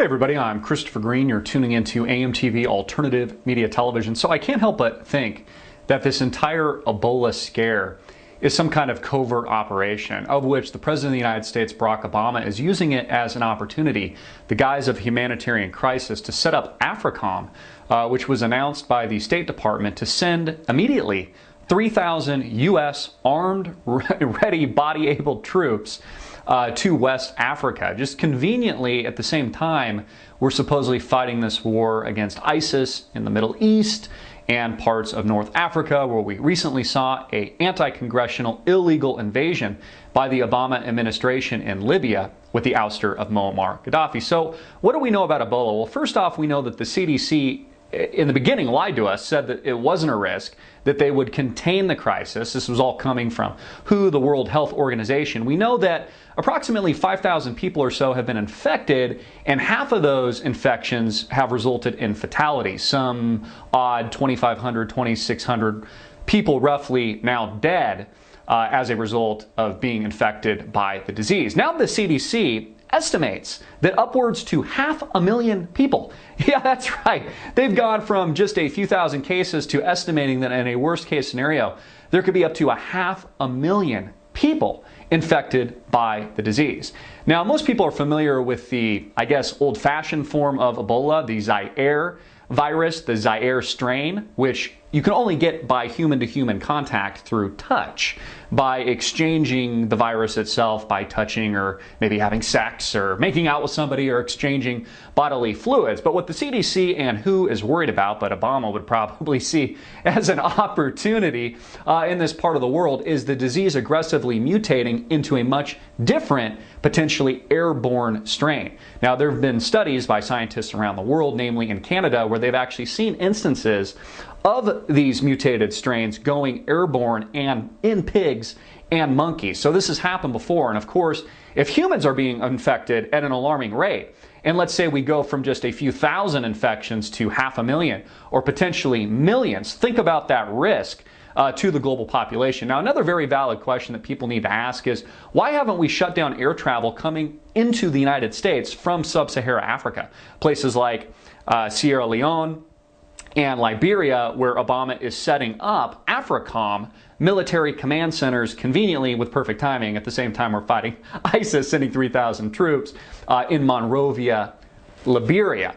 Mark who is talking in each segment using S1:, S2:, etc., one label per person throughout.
S1: Hey everybody, I'm Christopher Green. You're tuning into AMTV Alternative Media Television. So I can't help but think that this entire Ebola scare is some kind of covert operation of which the President of the United States, Barack Obama, is using it as an opportunity, the guise of humanitarian crisis, to set up AFRICOM, which was announced by the State Department to send immediately 3,000 U.S. armed, ready, body-able troops to West Africa. Just conveniently, at the same time, we're supposedly fighting this war against ISIS in the Middle East and parts of North Africa, where we recently saw an anti-congressional illegal invasion by the Obama administration in Libya with the ouster of Muammar Gaddafi. So what do we know about Ebola? Well, first off, we know that the CDC in the beginning lied to us, said that it wasn't a risk, that they would contain the crisis. This was all coming from WHO, the World Health Organization. We know that approximately 5,000 people or so have been infected, and half of those infections have resulted in fatalities. Some odd 2,500, 2,600 people roughly now dead as a result of being infected by the disease. Now the CDC estimates that upwards to 500,000 people, yeah, that's right, they've gone from just a few thousand cases to estimating that in a worst case scenario, there could be up to 500,000 people infected by the disease. Now, most people are familiar with the, I guess, old-fashioned form of Ebola, the Zaire virus, the Zaire strain, which you can only get by human-to-human contact through touch, by exchanging the virus itself, by touching or maybe having sex or making out with somebody or exchanging bodily fluids. But what the CDC and WHO is worried about, but Obama would probably see as an opportunity in this part of the world, is the disease aggressively mutating into a much different, potentially airborne strain. Now, there have been studies by scientists around the world, namely in Canada, where they've actually seen instances of these mutated strains going airborne and in pigs and monkeys. So this has happened before, and of course, if humans are being infected at an alarming rate, and let's say we go from just a few thousand infections to 500,000 or potentially millions, think about that risk to the global population. Now, another very valid question that people need to ask is, why haven't we shut down air travel coming into the United States from sub-Saharan Africa? Places like Sierra Leone and Liberia, where Obama is setting up AFRICOM military command centers conveniently with perfect timing. At the same time, we're fighting ISIS, sending 3,000 troops in Monrovia, Liberia.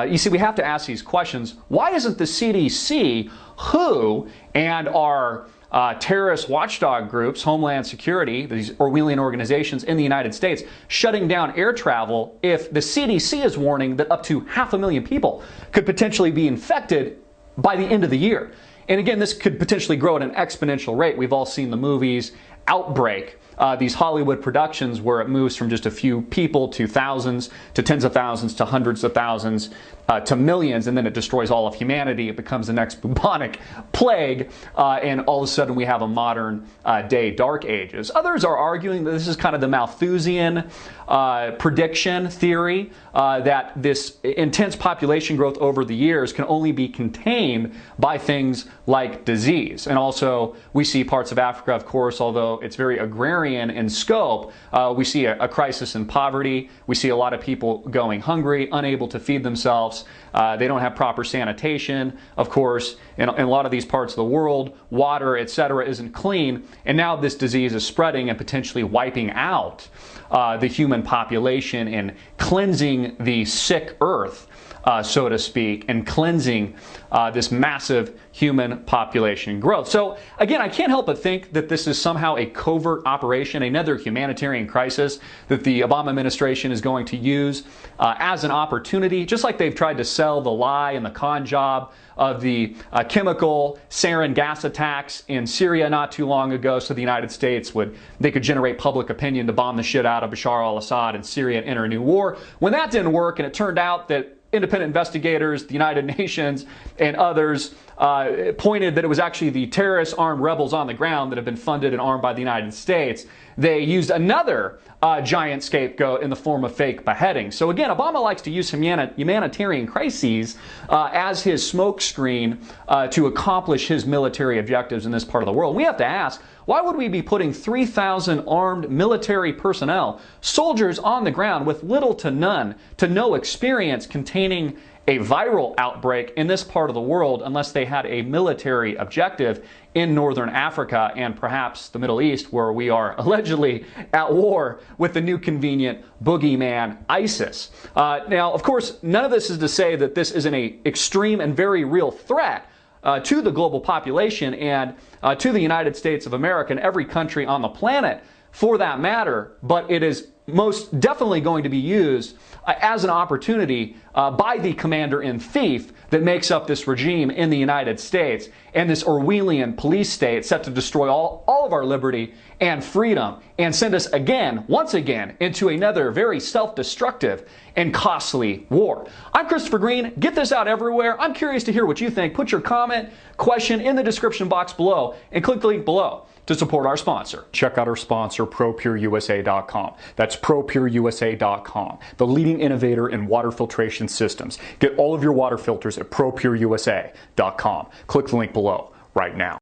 S1: You see, we have to ask these questions. Why isn't the CDC, WHO, and our terrorist watchdog groups, Homeland Security, these Orwellian organizations in the United States, shutting down air travel if the CDC is warning that up to 500,000 people could potentially be infected by the end of the year? And again, this could potentially grow at an exponential rate. We've all seen the movies Outbreak, these Hollywood productions where it moves from just a few people to thousands, to tens of thousands, to hundreds of thousands, to millions, and then it destroys all of humanity. It becomes the next bubonic plague, and all of a sudden we have a modern day Dark Ages. Others are arguing that this is kind of the Malthusian prediction theory, that this intense population growth over the years can only be contained by things like disease. And also, we see parts of Africa, of course, although it's very agrarian in scope, we see a crisis in poverty. We see a lot of people going hungry, unable to feed themselves. They don't have proper sanitation. Of course, in a lot of these parts of the world, water, etc., isn't clean. And now this disease is spreading and potentially wiping out the human population and cleansing the sick earth, so to speak, and cleansing this massive human population growth. So again, I can't help but think that this is somehow a covert operation, another humanitarian crisis that the Obama administration is going to use as an opportunity, just like they've tried to sell the lie and the con job of the chemical sarin gas attacks in Syria not too long ago, so the United States they could generate public opinion to bomb the shit out of Bashar al-Assad in Syria and enter a new war. When that didn't work, and it turned out that independent investigators, the United Nations, and others pointed that it was actually the terrorist armed rebels on the ground that have been funded and armed by the United States. They used another giant scapegoat in the form of fake beheadings. So again, Obama likes to use humanitarian crises as his smokescreen to accomplish his military objectives in this part of the world. We have to ask, Why would we be putting 3,000 armed military personnel, soldiers on the ground with little to none to no experience containing a viral outbreak in this part of the world unless they had a military objective in northern Africa and perhaps the Middle East, where we are allegedly at war with the new convenient boogeyman ISIS? Now, of course, none of this is to say that this isn't an extreme and very real threat to the global population and to the United States of America and every country on the planet for that matter, but it is most definitely going to be used as an opportunity by the commander-in-chief that makes up this regime in the United States and this Orwellian police state set to destroy all of our liberty and freedom and send us again, once again, into another very self-destructive and costly war. I'm Christopher Green. Get this out everywhere. I'm curious to hear what you think. Put your comment, question in the description box below and click the link below to support our sponsor. Check out our sponsor, ProPureUSA.com. That's ProPureUSA.com, the leading innovator in water filtration systems. Get all of your water filters at ProPureUSA.com. Click the link below right now.